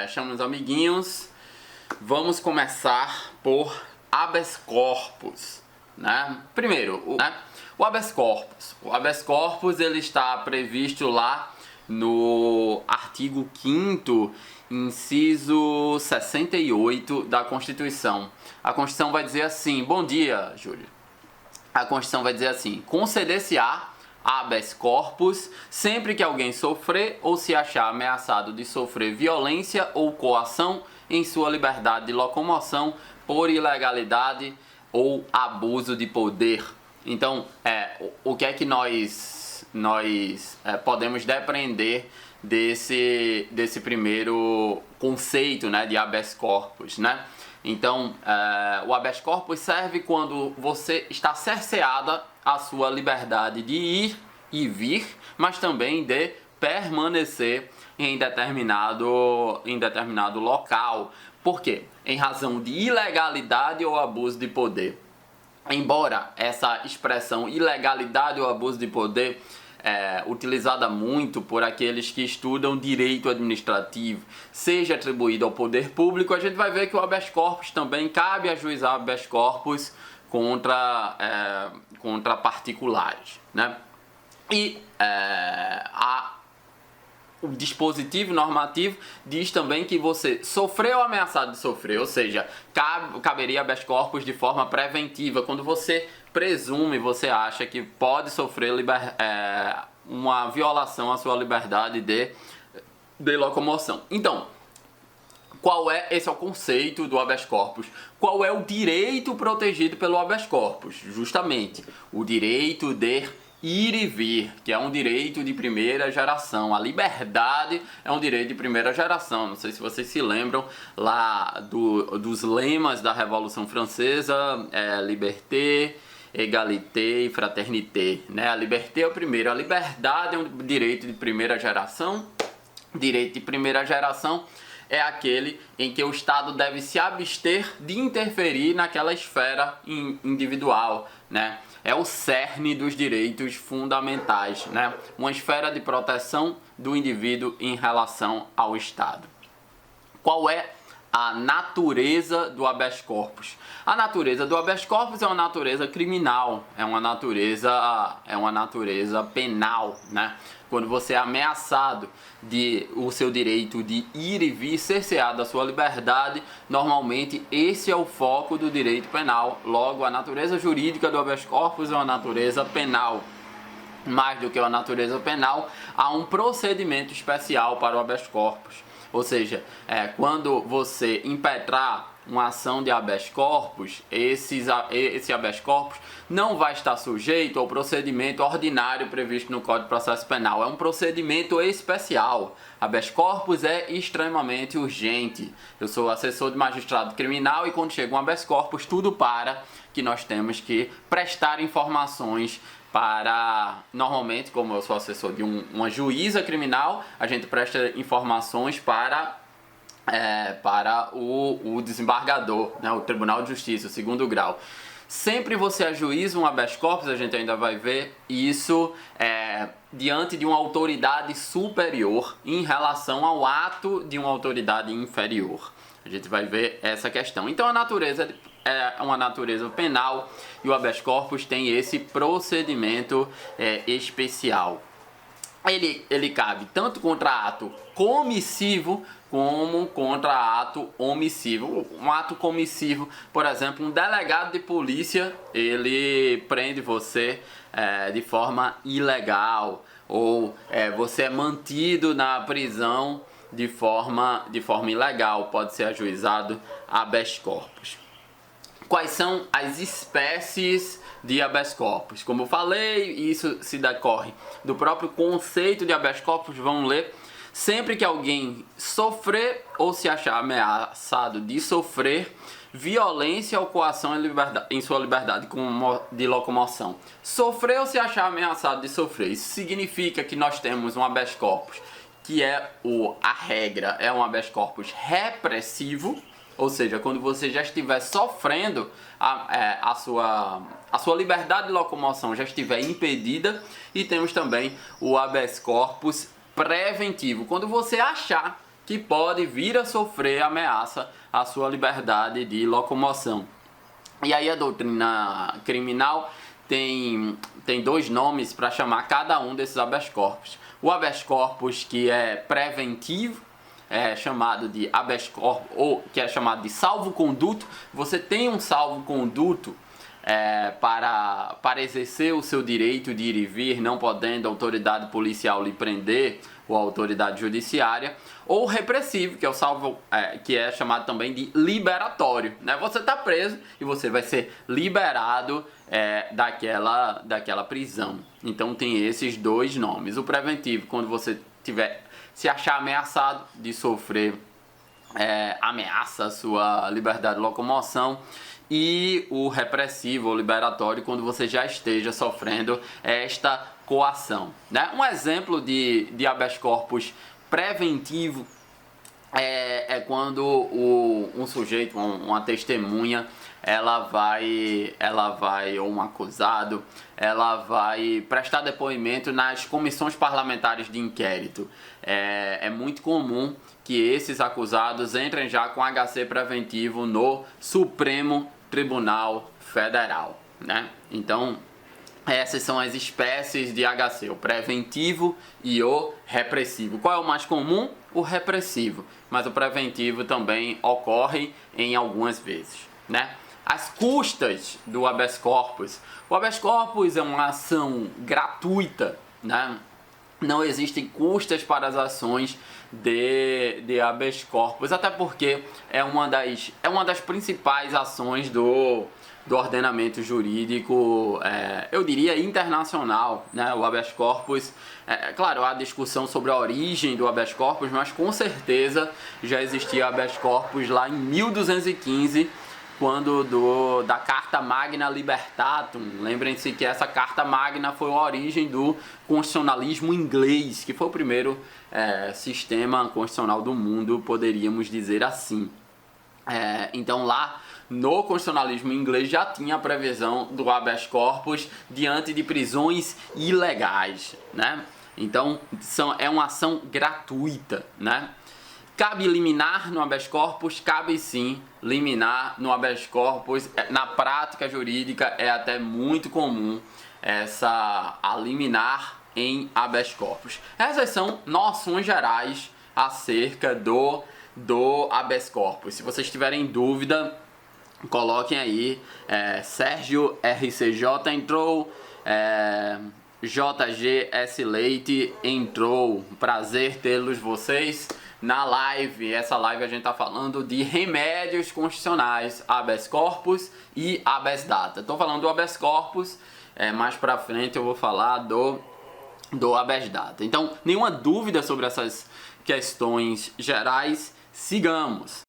Chamo os amiguinhos. Vamos começar por habeas corpus, né? Primeiro, o habeas corpus. O habeas corpus ele está previsto lá no artigo 5º, inciso 68 da Constituição. A Constituição vai dizer assim, bom dia, Júlio. A Constituição vai dizer assim, conceder-se-á habeas corpus sempre que alguém sofrer ou se achar ameaçado de sofrer violência ou coação em sua liberdade de locomoção por ilegalidade ou abuso de poder. Então, o que é que nós podemos depreender desse primeiro conceito, né, de habeas corpus, né? Então, o habeas corpus serve quando você está cerceada a sua liberdade de ir e vir, mas também de permanecer em determinado local. Por quê? Em razão de ilegalidade ou abuso de poder. Embora essa expressão ilegalidade ou abuso de poder utilizada muito por aqueles que estudam direito administrativo, seja atribuído ao poder público, a gente vai ver que o habeas corpus também cabe ajuizar habeas corpus contra particulares, né? E o dispositivo normativo diz também que você sofreu ou ameaçado de sofrer, ou seja, caberia habeas corpus de forma preventiva, quando você presume, você acha que pode sofrer uma violação à sua liberdade de locomoção. Então, esse é o conceito do habeas corpus. Qual é o direito protegido pelo habeas corpus? Justamente, o direito de ir e vir, que é um direito de primeira geração. A liberdade é um direito de primeira geração. Não sei se vocês se lembram lá dos lemas da Revolução Francesa, liberté, égalité e fraternité, né? A liberté é o primeiro, a liberdade é um direito de primeira geração. Direito de primeira geração é aquele em que o Estado deve se abster de interferir naquela esfera individual, né? É o cerne dos direitos fundamentais, né? Uma esfera de proteção do indivíduo em relação ao Estado. Qual é a natureza do habeas corpus? A natureza do habeas corpus é uma natureza criminal, é uma natureza penal, né? Quando você é ameaçado de o seu direito de ir e vir, cerceado a sua liberdade, normalmente esse é o foco do direito penal. Logo, a natureza jurídica do habeas corpus é uma natureza penal. Mais do que uma natureza penal, há um procedimento especial para o habeas corpus. Ou seja, quando você impetrar uma ação de habeas corpus, esse habeas corpus não vai estar sujeito ao procedimento ordinário previsto no Código de Processo Penal. É um procedimento especial. Habeas corpus é extremamente urgente. Eu sou assessor de magistrado criminal e quando chega um habeas corpus, tudo para que nós temos que prestar informações normalmente, como eu sou assessor de uma juíza criminal, a gente presta informações para o desembargador, né, o Tribunal de Justiça, o segundo grau. Sempre você ajuiza um habeas corpus, a gente ainda vai ver isso diante de uma autoridade superior em relação ao ato de uma autoridade inferior. A gente vai ver essa questão. Então a natureza é uma natureza penal e o habeas corpus tem esse procedimento especial. Ele cabe tanto contra ato comissivo como contra ato omissivo. Um ato comissivo, por exemplo, um delegado de polícia, ele prende você de forma ilegal, ou você é mantido na prisão de forma ilegal, pode ser ajuizado habeas corpus. Quais são as espécies de habeas corpus? Como eu falei, isso se decorre do próprio conceito de habeas corpus. Vamos ler. Sempre que alguém sofrer ou se achar ameaçado de sofrer violência ou coação em sua liberdade de locomoção. Sofrer ou se achar ameaçado de sofrer. Isso significa que nós temos um habeas corpus que a regra é um habeas corpus repressivo. Ou seja, quando você já estiver sofrendo, a sua liberdade de locomoção já estiver impedida. E temos também o habeas corpus preventivo, quando você achar que pode vir a sofrer ameaça à sua liberdade de locomoção. E aí a doutrina criminal tem dois nomes para chamar cada um desses habeas corpus. O habeas corpus que é preventivo, é chamado de habeas corpus, ou que é chamado de salvo-conduto. Você tem um salvo-conduto para exercer o seu direito de ir e vir, não podendo a autoridade policial lhe prender ou a autoridade judiciária, ou repressivo, que é o que é chamado também de liberatório, né? Você está preso e você vai ser liberado daquela prisão. Então tem esses dois nomes. O preventivo, quando você se achar ameaçado de sofrer ameaça à sua liberdade de locomoção, e o repressivo ou liberatório, quando você já esteja sofrendo esta coação, né? Um exemplo de habeas corpus preventivo é quando um sujeito, uma testemunha, ou um acusado, ela vai prestar depoimento nas comissões parlamentares de inquérito. É muito comum que esses acusados entrem já com HC preventivo no Supremo Tribunal Federal, né? Então, essas são as espécies de HC, o preventivo e o repressivo. Qual é o mais comum? O repressivo, mas o preventivo também ocorre em algumas vezes, né? As custas do habeas corpus. O habeas corpus é uma ação gratuita, né? Não existem custas para as ações de habeas corpus, até porque é uma das principais ações do ordenamento jurídico, eu diria internacional, né? O habeas corpus, claro, há discussão sobre a origem do habeas corpus, mas com certeza já existia habeas corpus lá em 1215, quando da Carta Magna Libertatum. Lembrem-se que essa Carta Magna foi a origem do constitucionalismo inglês, que foi o primeiro sistema constitucional do mundo, poderíamos dizer assim. Então lá no constitucionalismo inglês já tinha a previsão do habeas corpus diante de prisões ilegais, né? Então é uma ação gratuita, né? Cabe liminar no habeas corpus? Cabe sim liminar no habeas corpus. Na prática jurídica é até muito comum a liminar em habeas corpus. Essas são noções gerais acerca do habeas corpus. Se vocês tiverem dúvida, coloquem aí. Sérgio RCJ entrou. JGS Leite entrou. Prazer tê-los vocês na live. Essa live a gente tá falando de remédios constitucionais, habeas corpus e habeas data. Tô falando do habeas corpus, mais pra frente eu vou falar do habeas data. Então, nenhuma dúvida sobre essas questões gerais, sigamos.